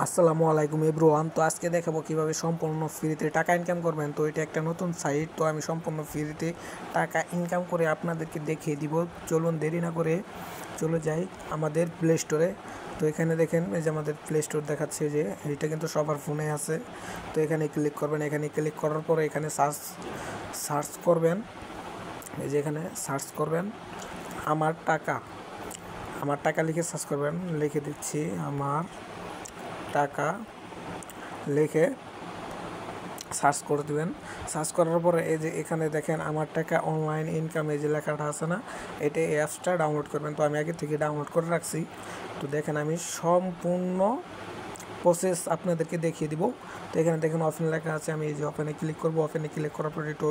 আসসালামু আলাইকুম এভরিওয়ান। তো আজকে দেখাবো কিভাবে সম্পূর্ণ ফ্রিতে টাকা ইনকাম করবেন। তো এটা একটা নতুন সাইট, তো আমি সম্পূর্ণ ফ্রিতে টাকা ইনকাম করে আপনাদেরকে দেখিয়ে দিব। চলুন দেরি না করে চলে যাই আমাদের প্লে স্টোরে। তো এখানে দেখেন এই যে আমাদের প্লে স্টোর দেখাচ্ছে, যে এইটা কিন্তু সবার ফোনে আছে। তো এখানে ক্লিক করবেন, এখানে ক্লিক করার পরে এখানে সার্চ করবেন। এই যে এখানে সার্চ করবেন আমার টাকা লিখে সার্চ করবেন। লিখে দিচ্ছি আমার টাকা, লিখে সার্চ করে দেবেন। সার্চ করার পরে এই যে এখানে দেখেন আমার টাকা অনলাইন ইনকাম, এই যে লেখাটা আছে না, এটা এই অ্যাপসটা ডাউনলোড করবেন। তো আমি আগে থেকে ডাউনলোড করে রাখছি। তো দেখেন আমি সম্পূর্ণ প্রসেস আপনাদেরকে দেখিয়ে দিব। তো এখানে দেখেন ওপেন লেখা আছে, আমি এই যে ওপেনে ক্লিক করব। ওপেনে ক্লিক করার পরে একটু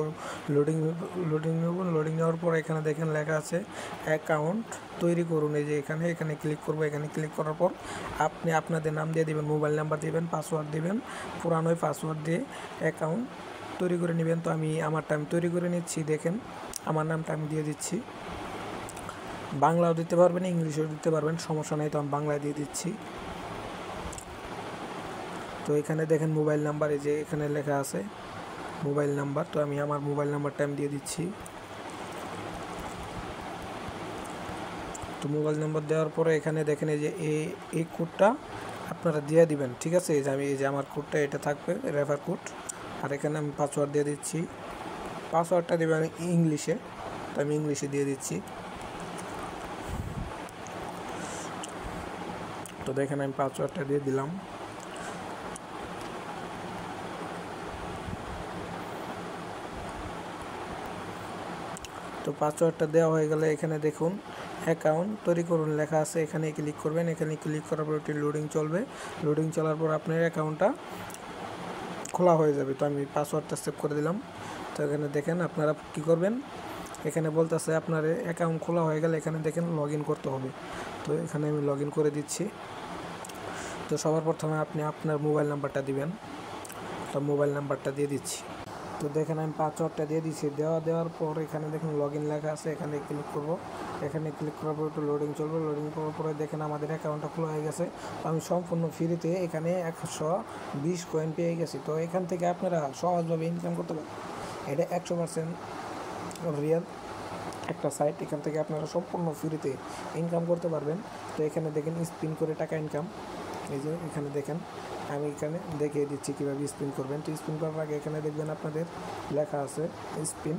লোডিং নেওয়ার পরে এখানে দেখেন লেখা আছে অ্যাকাউন্ট তৈরি করুন। এই যে এখানে ক্লিক করব। এখানে ক্লিক করার পর আপনি আপনাদের নাম দিয়ে দিবেন, মোবাইল নাম্বার দিবেন, পাসওয়ার্ড দিবেন, পুরানো পাসওয়ার্ড দিয়ে অ্যাকাউন্ট তৈরি করে নেবেন। তো আমি আমারটা তৈরি করে নিচ্ছি। দেখেন আমার নামটা আমি দিয়ে দিচ্ছি। বাংলাও দিতে পারবেন, ইংলিশেও দিতে পারবেন, সমস্যা নেই। তো আমি বাংলায় দিয়ে দিচ্ছি। তো এখানে দেখেন মোবাইল নাম্বার, এই যে এখানে লেখা আছে মোবাইল নাম্বার। তো আমি আমার মোবাইল নাম্বারটা আমি দিয়ে দিচ্ছি। তো মোবাইল নাম্বার দেওয়ার পরে এখানে দেখেন এই যে এই কোডটা আপনারা দিয়ে দিবেন, ঠিক আছে। এই যে আমার কোডটা এটা থাকবে, রেফার কোড। আর এখানে আমি পাসওয়ার্ড দিয়ে দিচ্ছি। পাসওয়ার্ডটা দেবেন ইংলিশে, তো আমি ইংলিশে দিয়ে দিচ্ছি। তো দেখেন আমি পাসওয়ার্ডটা দিয়ে দিলাম। তো পাসওয়ার্ডটা দেওয়া হয়ে গেলে এখানে দেখুন অ্যাকাউন্ট তৈরি করুন লেখা আছে, এখানে ক্লিক করবেন। এখানে ক্লিক করার পর একটি লোডিং চলবে। লোডিং চলার পর আপনার অ্যাকাউন্টটা খোলা হয়ে যাবে। তো আমি পাসওয়ার্ডটা সেভ করে দিলাম। তো এখানে দেখেন আপনারা কি করবেন, এখানে বলতেছে আপনার অ্যাকাউন্ট খোলা হয়ে গেলে এখানে দেখেন লগ ইন করতে হবে। তো এখানে আমি লগ ইন করে দিচ্ছি। তো সবার প্রথমে আপনি আপনার মোবাইল নাম্বারটা দিবেন। তো মোবাইল নাম্বারটা দিয়ে দিচ্ছি। তো দেখেন আমি পাসওয়ার্ডটা দিয়ে দিচ্ছি। দেওয়ার পর এখানে দেখেন লগ ইন লেখা আছে, এখানে ক্লিক করব। এখানে ক্লিক করার পর একটু লোডিং চলবে। লোডিং করার পরে দেখেন আমাদের অ্যাকাউন্টটা খোলা হয়ে গেছে। তো আমি সম্পূর্ণ ফ্রিতে এখানে 120 কয়েন পেয়ে গেছি। তো এখান থেকে আপনারা সহজভাবে ইনকাম করতে পারেন। এটা 100% রিয়েল একটা সাইট। এখান থেকে আপনারা সম্পূর্ণ ফ্রিতে ইনকাম করতে পারবেন। তো এখানে দেখেন স্পিন করে টাকা ইনকাম, এই যে এখানে দেখেন আমি এখানে দেখিয়ে দিচ্ছি কীভাবে স্পিন করবেন। তো স্পিন করার আগে এখানে দেখবেন আপনাদের লেখা আছে স্পিন।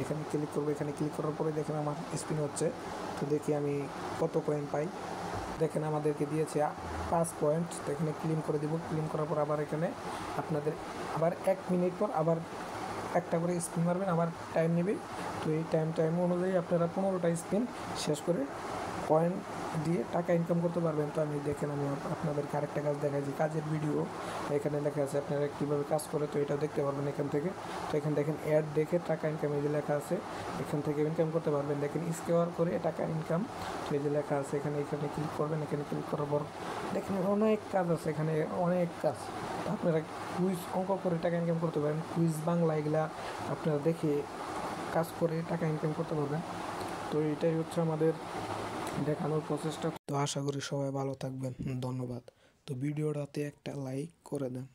এখানে ক্লিক করবো। এখানে ক্লিক করার পরে দেখেন আমার স্পিন হচ্ছে। তো দেখি আমি কত কয়েন পাই। দেখেন আমাদেরকে দিয়েছে 5 পয়েন্ট। তো এখানে ক্লিন করে দিব। ক্লিন করার পর আবার এখানে আপনাদের আবার 1 মিনিট পর আবার একটা করে স্পিন মারবেন, আবার টাইম নেবে। তো এই টাইম অনুযায়ী আপনারা 15টা স্পিন শেষ করে কয়েন দিয়ে টাকা ইনকাম করতে পারবেন। তো আমি দেখেন আমি আপনাদেরকে আরেকটা কাজ দেখাই, যে কাজের ভিডিও এখানে লেখা আছে আপনারা কীভাবে কাজ করে। তো এটাও দেখতে পারবেন এখান থেকে। তো এখানে দেখেন অ্যাড দেখে টাকা ইনকাম, এই যে লেখা আছে এখান থেকে ইনকাম করতে পারবেন। দেখেন স্কোয়ার করে টাকা ইনকাম, তো এই যে লেখা আছে এখানে ক্লিক করবেন। এখানে ক্লিক করার পর দেখেন অনেক কাজ আছে, এখানে অনেক কাজ। আপনারা কুইজ অঙ্ক করে টাকা ইনকাম করতে পারেন, কুইজ বাংলা, এগুলা আপনারা দেখে কাজ করে টাকা ইনকাম করতে পারবেন। তো এটাই হচ্ছে আমাদের দেখানোর প্রচেষ্টা। তো আশা করি সবাই ভালো থাকবেন, ধন্যবাদ। তো ভিডিওটাতে একটা লাইক করে দেন।